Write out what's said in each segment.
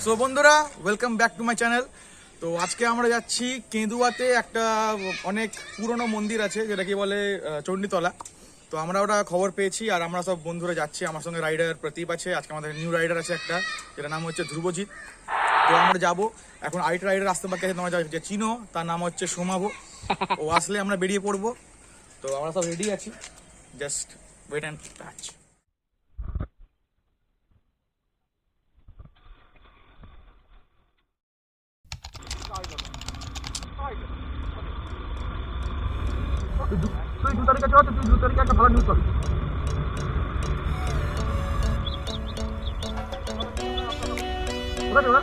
So বন্ধুরা, welcome back to my channel. তো আজকে আমরা যাচ্ছি কেঁদুয়াতে, একটা অনেক পুরনো মন্দির আছে যেটাকে বলে চণ্ডীতলা। তো আমরা ওটা খবর পেয়েছি আর আমরা সব বন্ধুরা যাচ্ছি। আমার সঙ্গে রাইডার প্রদীপ আছে, আজকে আমাদের নিউ রাইডার আছে একটা, যেটার নাম হচ্ছে ধ্রুবজিৎ। তো আমরা যাবো এখন। আরেকটা রাইডার আসতে বাকি আছে, তোমার যে চিনো, তার নাম হচ্ছে সোমাভ। ও আসলে আমরা বেরিয়ে পড়বো। তো আমরা সব রেডি আছি, জাস্ট ওয়েট অ্যান্ড টাচ। তুই 2 তারিখে চল, তুই 2 তারিখে একটা ভালো নিউজ পাবি। কোথায় ওরা?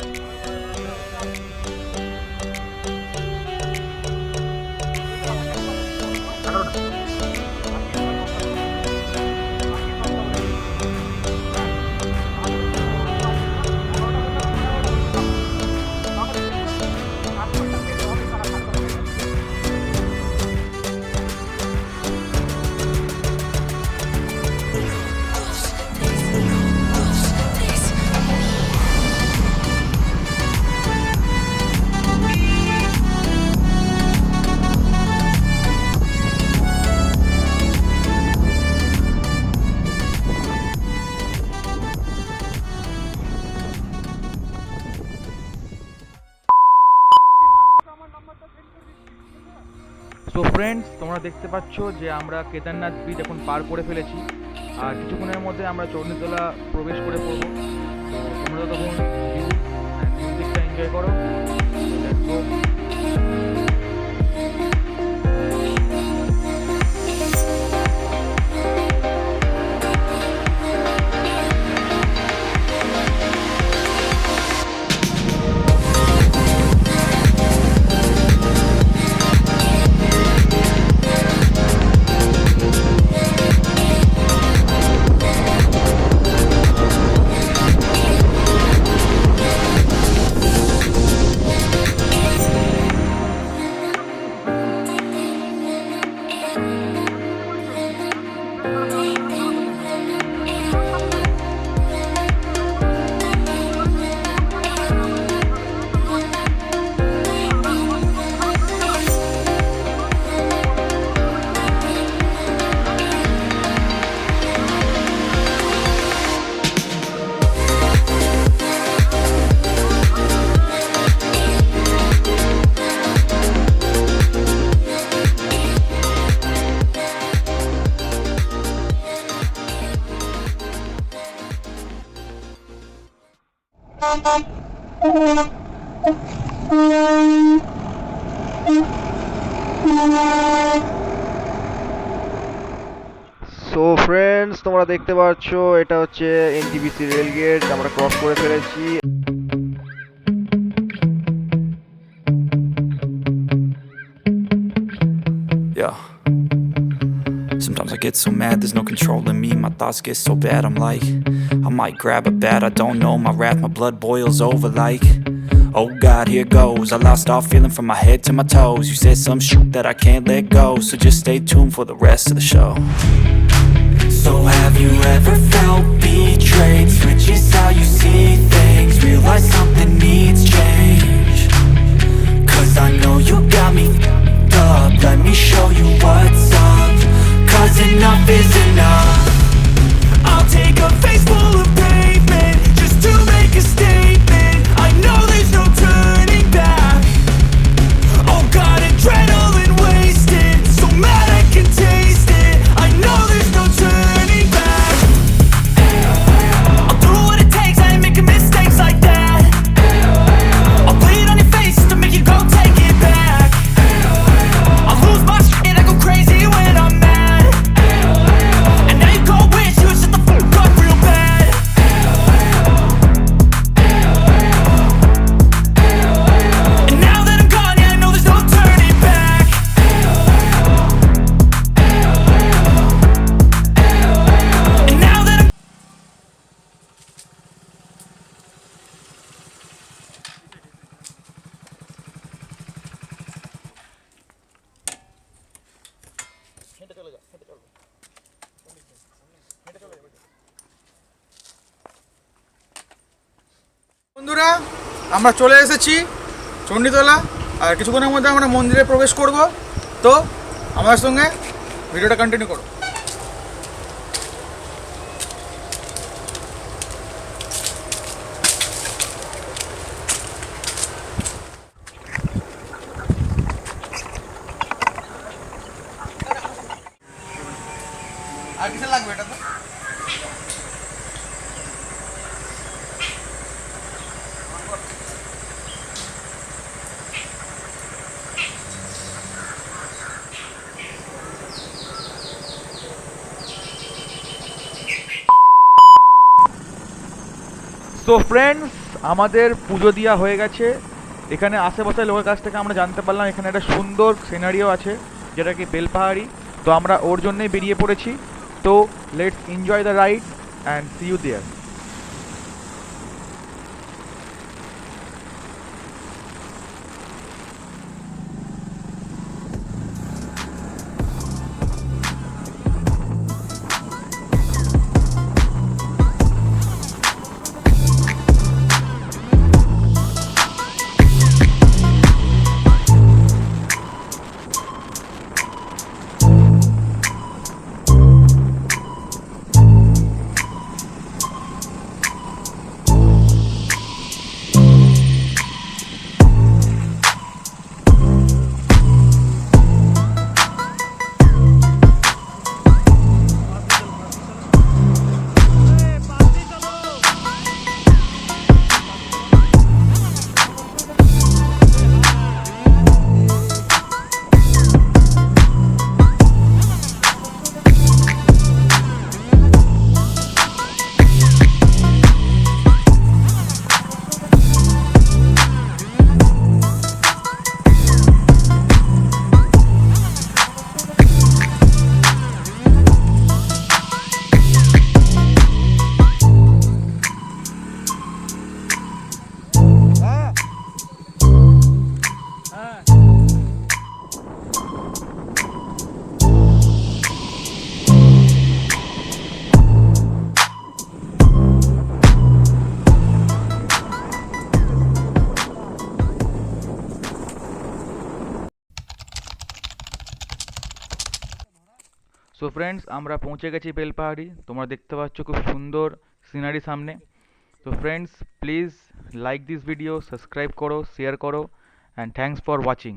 সো ফ্রেন্ডস, তোমরা দেখতে পাচ্ছ যে আমরা কেদারনাথ ব্রিজ এখন পার করে ফেলেছি আর কিছুক্ষণের মধ্যে আমরা চণ্ডীতলা প্রবেশ করে পড়বো। তো তোমরা তখন মিউজিকটা এনজয় করো। Let's go. সো ফ্রেন্ডস, তোমরা দেখতে পাচ্ছ এটা হচ্ছে এনটিপিসি রেল গেট। আমরা ক্রস করে ফেলেছি। Yeah. Sometimes I get so mad, there's no controlling me. My thoughts get so bad, I'm like, I might grab a bat, I don't know. My wrath, my blood boils over like, oh God, here goes. I lost all feeling from my head to my toes. You said some shit that I can't let go, so just stay tuned for the rest of the show. So have you ever felt betrayed? Switches how you see things, realize something needs change. Cause I know you got me f***ed up. Let me show you what's up. Cause enough is enough. I'll take a face full of pavement just to make a statement. I know there's no turning back. Oh God, adrenaline wasted, so mad I can taste it. I know there's no turning back. I'll do what it takes, I ain't making mistakes like that. I'll bleed on your face to make you go take it back. I'll lose my shit, I go crazy when I'm mad. And now you go wish you would shut the fuck up real bad. And now that I'm gone, yeah, I know there's no turning back. And now that I'm বন্ধুরা আমরা চলে এসেছি চণ্ডীতলা, আর কিছুক্ষণের মধ্যে আমরা মন্দিরে প্রবেশ করব। তো আমার সঙ্গে ভিডিওটা কন্টিনিউ করো। আর কিছু লাগবে এটা তো? সো ফ্রেন্ডস, আমাদের পুজো দেওয়া হয়ে গেছে। এখানে আশেপাশের লোকের কাছ থেকে আমরা জানতে পারলাম এখানে একটা সুন্দর সিনারিও আছে, যেটা কি বেলপাহাড়ি। তো আমরা ওর জন্যই বেরিয়ে পড়েছি। তো let's enjoy the ride and see you there. So friends, আমরা পৌঁছে গেছি বেলপাহাড়ি। তোমরা দেখতে পাচ্ছ খুব সুন্দর সিনারি সামনে। তো friends, please like this video, subscribe করো, শেয়ার করো, অ্যান্ড থ্যাঙ্কস ফর ওয়াচিং।